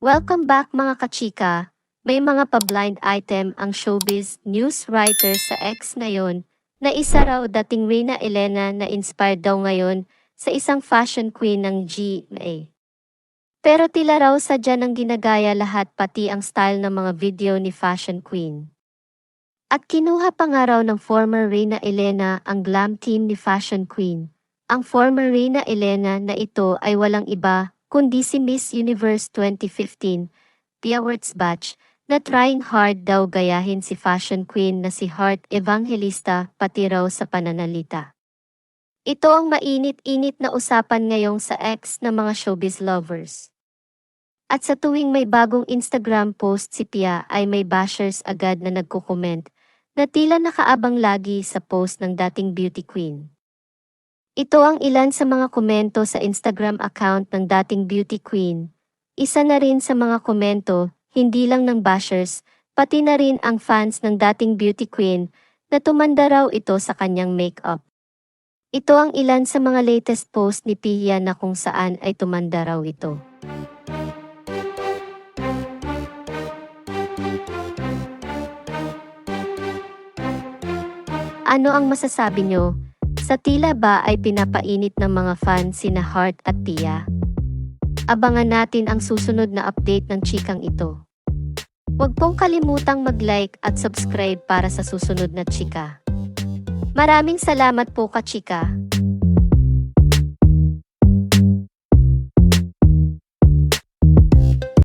Welcome back mga kachika. May mga pa-blind item ang showbiz news writer sa X ngayon na isa raw dating Reyna Elena na inspired daw ngayon sa isang fashion queen ng GMA. Pero tila raw sadya nang ginagaya lahat pati ang style ng mga video ni fashion queen. At kinuha pa nga raw ng former Reyna Elena ang glam team ni fashion queen. Ang former Reyna Elena na ito ay walang iba kundi si Miss Universe 2015, the awards batch, na trying hard daw gayahin si fashion queen na si Heart Evangelista pati raw sa pananalita. Ito ang mainit-init na usapan ngayong sa X ng mga showbiz lovers. At sa tuwing may bagong Instagram post si Pia ay may bashers agad na nagko-comment na tila nakaabang lagi sa post ng dating beauty queen. Ito ang ilan sa mga komento sa Instagram account ng dating beauty queen. Isa na rin sa mga komento, hindi lang ng bashers, pati na rin ang fans ng dating beauty queen na tumanda raw ito sa kanyang makeup. Ito ang ilan sa mga latest post ni Pia na kung saan ay tumanda raw ito. Ano ang masasabi nyo? Sa tila ba ay pinapainit ng mga fans sina Heart at Pia? Abangan natin ang susunod na update ng chikang ito. Huwag pong kalimutang mag-like at subscribe para sa susunod na chika. Maraming salamat po kachika.